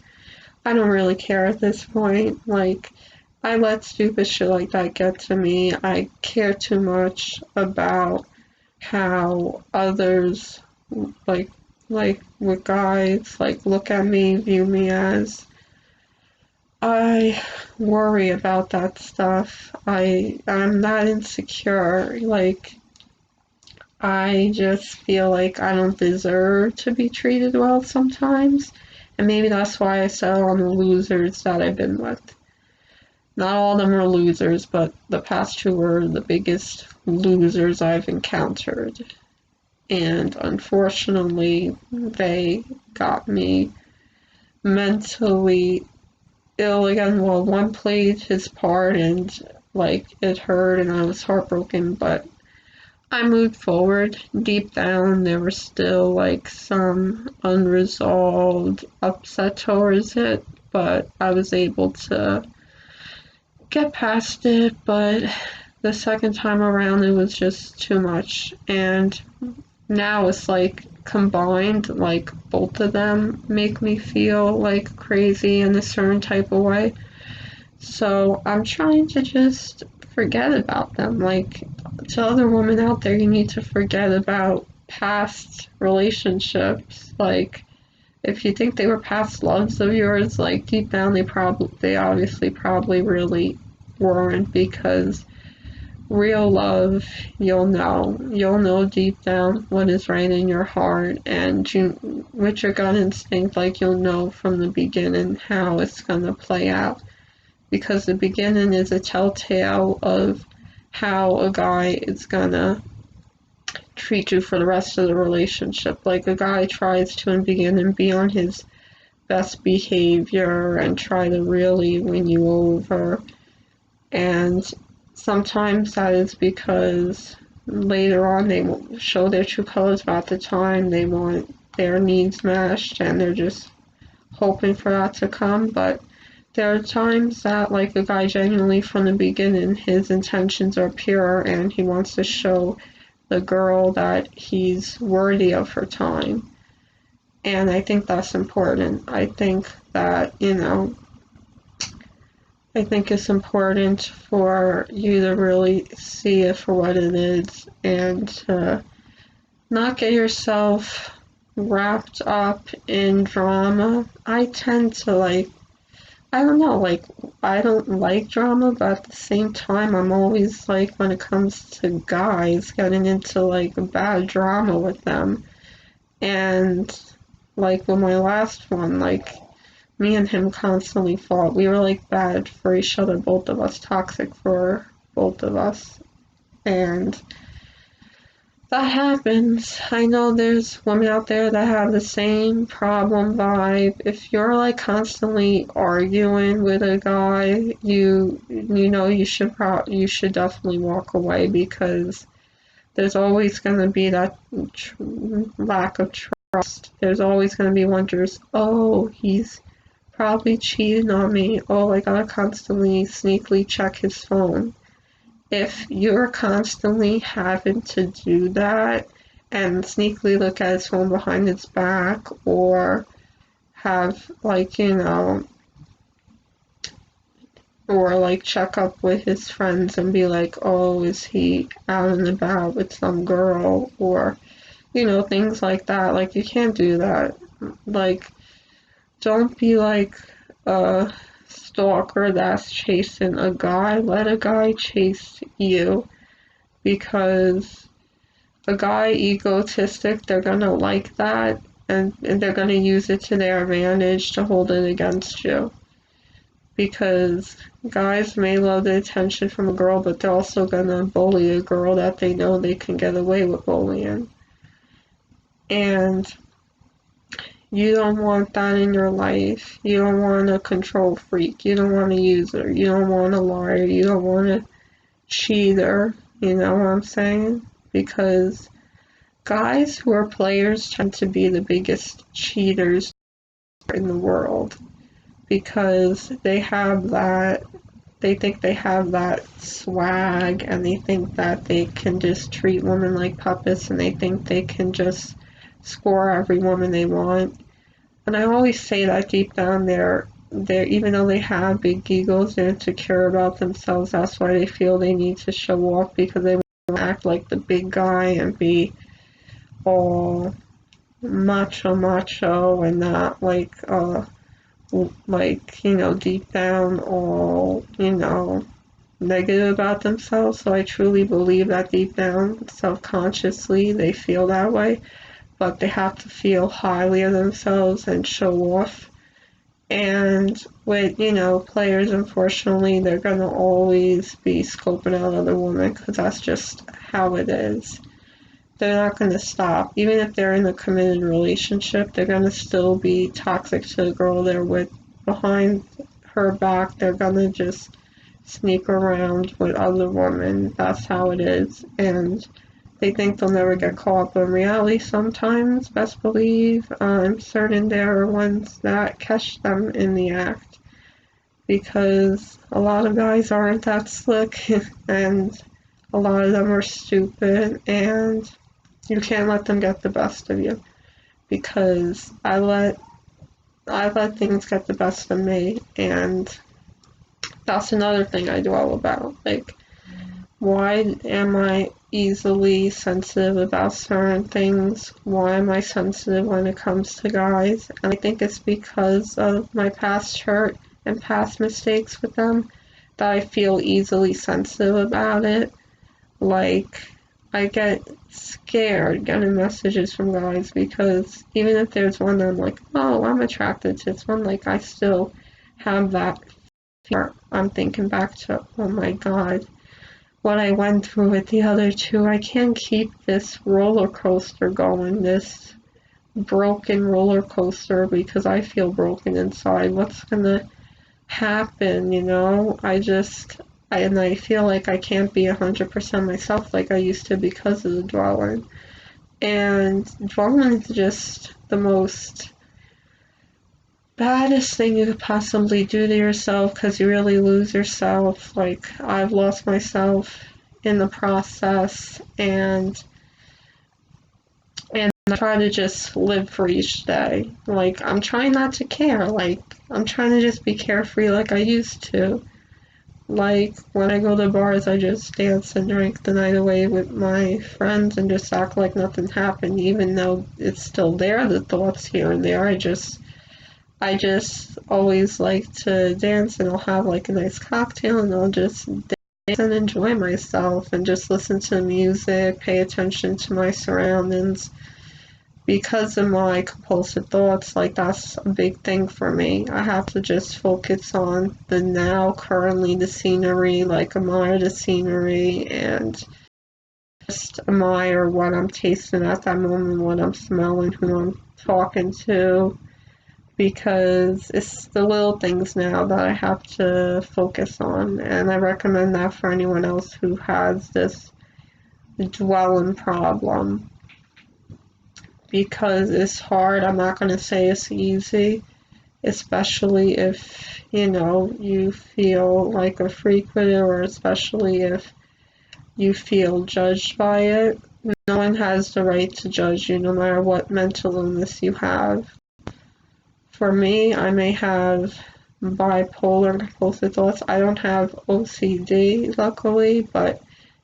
I don't really care at this point. Like, I let stupid shit like that get to me. I care too much about how others, like, like with guys, like, look at me, view me as. I worry about that stuff. I'm not insecure. Like, I just feel like I don't deserve to be treated well sometimes. And maybe that's why I settle on the losers that I've been with. Not all of them are losers, but the past two were the biggest losers I've encountered. And unfortunately, they got me mentally ill again. Well, one played his part and, like, it hurt and I was heartbroken, but I moved forward. Deep down, there was still, like, some unresolved upset towards it, but I was able to get past it. But the second time around, it was just too much, and now it's like combined, like both of them make me feel like crazy in a certain type of way. So I'm trying to just forget about them. Like, to other women out there, you need to forget about past relationships. Like, if you think they were past loves of yours, like, deep down they obviously probably really weren't, because real love, you'll know deep down what is right in your heart, and with your gut instinct, like you'll know from the beginning how it's gonna play out, because the beginning is a telltale of how a guy is gonna treat you for the rest of the relationship. Like a guy tries to in the beginning be on his best behavior and try to really win you over, and sometimes that is because later on they will show their true colors, about the time they want their needs matched and they're just hoping for that to come. But there are times that, like, a guy genuinely from the beginning, his intentions are pure and he wants to show the girl that he's worthy of her time. And I think that's important. I think that, I think it's important for you to really see it for what it is and to not get yourself wrapped up in drama. I tend to I don't know, I don't like drama, but at the same time, I'm always when it comes to guys, getting into bad drama with them. And with my last one, me and him constantly fought. We were bad for each other, both of us, toxic for both of us. And that happens. I know there's women out there that have the same problem vibe. If you're constantly arguing with a guy, you should definitely walk away, because there's always going to be that lack of trust. There's always going to be wonders, oh, he's probably cheating on me. Oh, I gotta constantly sneakily check his phone. If you're constantly having to do that and sneakily look at his phone behind his back, or have or check up with his friends and be oh, is he out and about with some girl, or things like that, you can't do that. Don't be a stalker that's chasing a guy. Let a guy chase you, because a guy egotistic, they're gonna like that, and they're gonna use it to their advantage to hold it against you. Because guys may love the attention from a girl, but they're also gonna bully a girl that they know they can get away with bullying. And you don't want that in your life. You don't want a control freak. You don't want a user. You don't want a liar. You don't want a cheater. You know what I'm saying? Because guys who are players tend to be the biggest cheaters in the world, because they think they have that swag, and they think that they can just treat women like puppets, and they think they can just score every woman they want. And I always say that deep down they're even though they have big egos, they're insecure about themselves. That's why they feel they need to show off, because they want to act like the big guy and be all macho and not deep down all negative about themselves. So I truly believe that deep down, subconsciously, they feel that way, but they have to feel highly of themselves and show off. And with, players, unfortunately, they're gonna always be scoping out other women, because that's just how it is. They're not gonna stop. Even if they're in a committed relationship, they're gonna still be toxic to the girl they're with. Behind her back, they're gonna just sneak around with other women. That's how it is. And they think they'll never get caught, but in reality, sometimes, best believe, I'm certain there are ones that catch them in the act, because a lot of guys aren't that slick, and a lot of them are stupid, and you can't let them get the best of you, because I let things get the best of me, and that's another thing I dwell about. Why am I easily sensitive about certain things? Why am I sensitive when it comes to guys? And I think it's because of my past hurt and past mistakes with them, that I feel easily sensitive about it. Like, I get scared getting messages from guys because even if there's one that I'm like, oh, I'm attracted to this one, like, I still have that fear. I'm thinking back to, oh my God, what I went through with the other two. I can't keep this roller coaster going, this broken roller coaster, because I feel broken inside. What's gonna happen, you know? And I feel like I can't be 100% myself like I used to because of the dwelling. And dwelling is just the most baddest thing you could possibly do to yourself, because you really lose yourself. Like, I've lost myself in the process, and I try to just live for each day. Like, I'm trying not to care. Like, I'm trying to just be carefree like I used to. Like, when I go to bars, I just dance and drink the night away with my friends and just act like nothing happened, even though it's still there, the thoughts here and there. I just always like to dance, and I'll have like a nice cocktail, and I'll just dance and enjoy myself and just listen to music, pay attention to my surroundings. Because of my compulsive thoughts, like, that's a big thing for me. I have to just focus on the now, currently, the scenery, like admire the scenery and just admire what I'm tasting at that moment, what I'm smelling, who I'm talking to, because it's the little things now that I have to focus on. And I recommend that for anyone else who has this dwelling problem, because it's hard. I'm not going to say it's easy, especially if, you know, you feel like a freak with it, or especially if you feel judged by it. No one has the right to judge you, no matter what mental illness you have. For me, I may have bipolar compulsive thoughts. I don't have OCD, luckily, but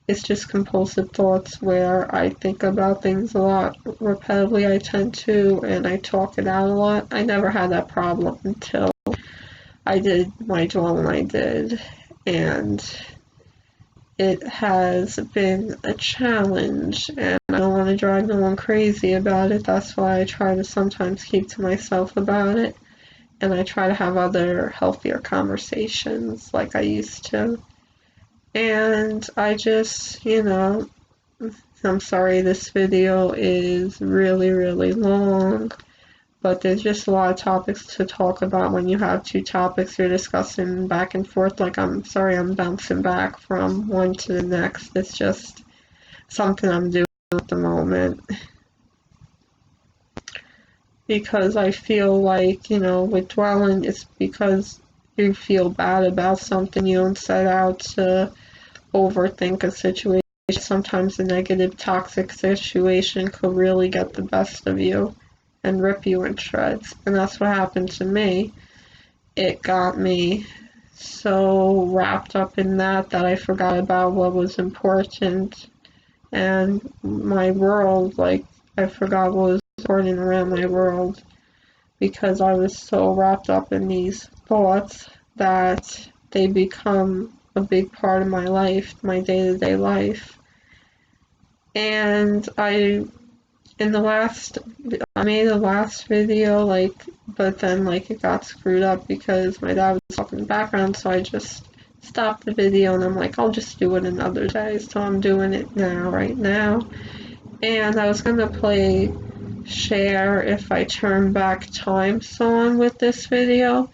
it's just compulsive thoughts where I think about things a lot repetitively. I tend to, and I talk it out a lot. I never had that problem until I did my dwelling. I did, and it has been a challenge, and I don't want to drive no one crazy about it. That's why I try to sometimes keep to myself about it, and I try to have other healthier conversations like I used to. And I just, you know, I'm sorry this video is really, really long, but there's just a lot of topics to talk about when you have two topics you're discussing back and forth. Like, I'm sorry I'm bouncing back from one to the next. It's just something I'm doing at the moment. Because I feel like, you know, with dwelling, it's because you feel bad about something. You don't set out to overthink a situation. Sometimes a negative, toxic situation could really get the best of you and rip you in shreds. And that's what happened to me. It got me so wrapped up in that I forgot about what was important. And my world, like, I forgot what was important around my world, because I was so wrapped up in these thoughts that they become a big part of my life, my day-to-day life. And I made a last video, like, but then, like, it got screwed up because my dad was talking in the background, so I just stopped the video, and I'm like, I'll just do it another day. So I'm doing it now, right now. And I was gonna play Share If I Turn Back Time song with this video,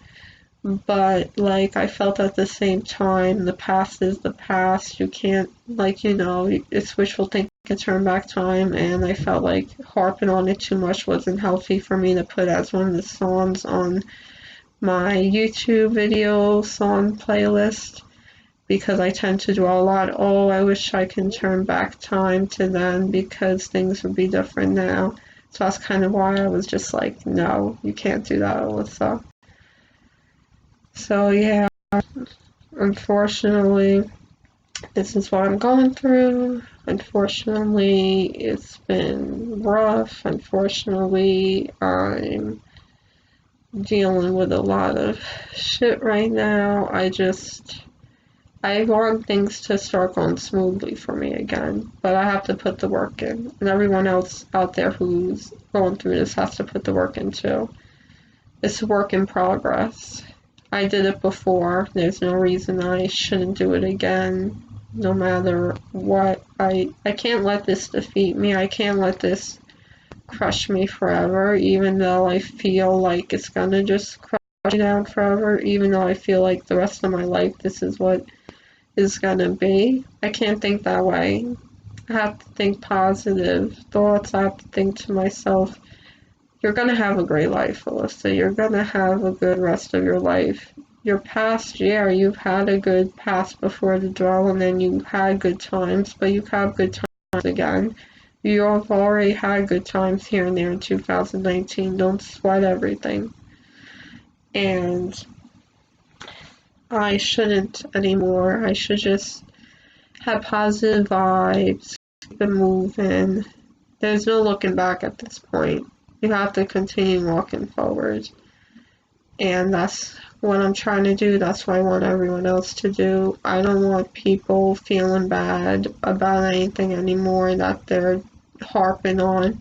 but, like, I felt at the same time, the past is the past. You can't, like, you know, it's wishful thinking to turn back time, and I felt like harping on it too much wasn't healthy for me to put as one of the songs on my YouTube video song playlist, because I tend to do a lot, oh, I wish I can turn back time to then because things would be different now. So that's kind of why I was just like, no, you can't do that, Alyssa. So yeah, unfortunately, this is what I'm going through. Unfortunately, it's been rough. Unfortunately, I'm dealing with a lot of shit right now. I want things to start going smoothly for me again, but I have to put the work in. And everyone else out there who's going through this has to put the work in too. It's a work in progress. I did it before. There's no reason I shouldn't do it again, no matter what. I can't let this defeat me. I can't let this crush me forever, even though I feel like it's gonna just crush me down forever, even though I feel like the rest of my life this is what is gonna be. I can't think that way. I have to think positive thoughts. I have to think to myself, you're gonna have a great life, Alyssa. You're gonna have a good rest of your life. Your past, yeah, you've had a good past before the draw, and then you had good times, but you have good times again. You have already had good times here and there in 2019. Don't sweat everything. And I shouldn't anymore. I should just have positive vibes, keep it moving. There's no looking back at this point. You have to continue walking forward. And that's what I'm trying to do. That's what I want everyone else to do. I don't want people feeling bad about anything anymore that they're harping on.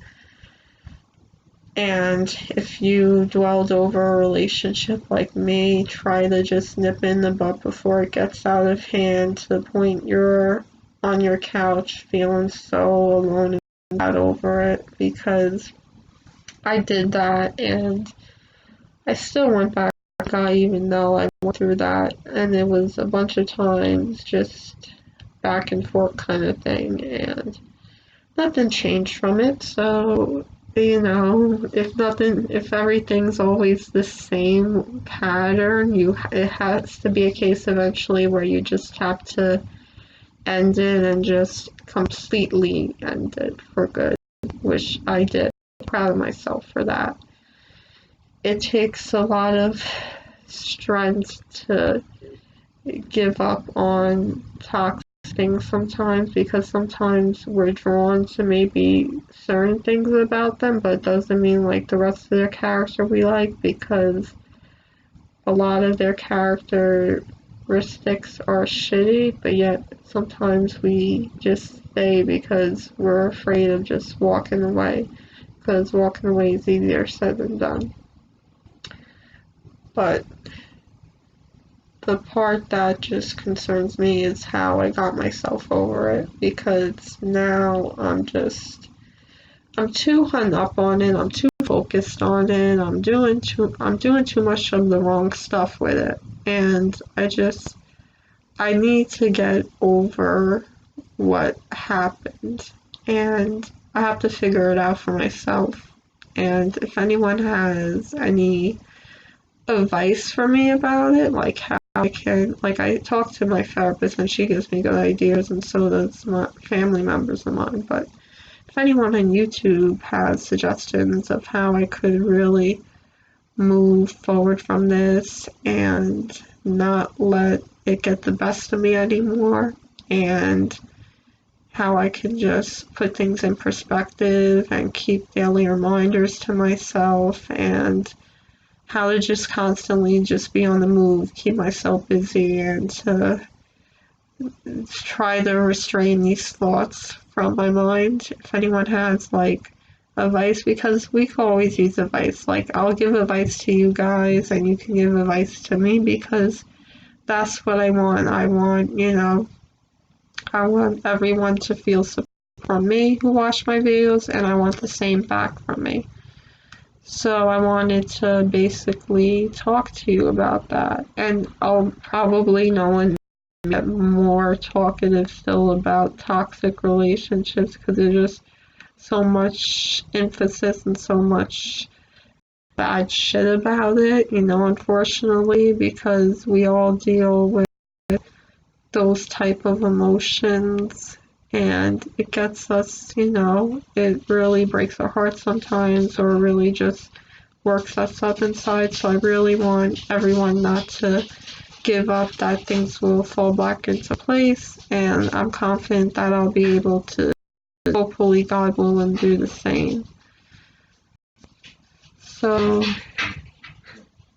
And if you dwelled over a relationship like me, try to just nip in the butt before it gets out of hand to the point you're on your couch feeling so alone and bad over it, because I did that and I still went back to that guy even though I went through that, and it was a bunch of times just back and forth kind of thing, and nothing changed from it. So, if everything's always the same pattern, it has to be a case eventually where you just have to end it and just completely end it for good, which I did. I'm proud of myself for that. It takes a lot of strength to give up on toxic things sometimes, because sometimes we're drawn to maybe certain things about them, but it doesn't mean like the rest of their character we like, because a lot of their characteristics are shitty, but yet sometimes we just stay because we're afraid of just walking away, because walking away is easier said than done. But the part that just concerns me is how I got myself over it, because now I'm too hung up on it, I'm too focused on it, I'm doing too much of the wrong stuff with it, and I need to get over what happened, and I have to figure it out for myself. And if anyone has any advice for me about it, like how I talk to my therapist and she gives me good ideas, and so does my family members of mine, but if anyone on YouTube has suggestions of how I could really move forward from this and not let it get the best of me anymore, and how I can just put things in perspective and keep daily reminders to myself, and how to just constantly just be on the move, keep myself busy, and to try to restrain these thoughts from my mind. If anyone has like advice, because we can always use advice. Like, I'll give advice to you guys and you can give advice to me, because that's what I want. I want everyone to feel support from me who watch my videos, and I want the same back from me. So I wanted to basically talk to you about that, and I'll probably know and get more talkative still about toxic relationships, because there's just so much emphasis and so much bad shit about it, unfortunately, because we all deal with those type of emotions, and it gets us, it really breaks our hearts sometimes, or really just works us up inside. So I really want everyone not to give up, that things will fall back into place, and I'm confident that I'll be able to, hopefully God willing, do the same. So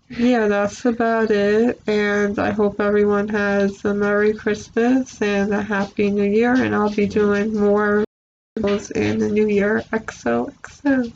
Yeah, that's about it. And I hope everyone has a Merry Christmas and a Happy New Year. And I'll be doing more videos in the New Year. XOXO.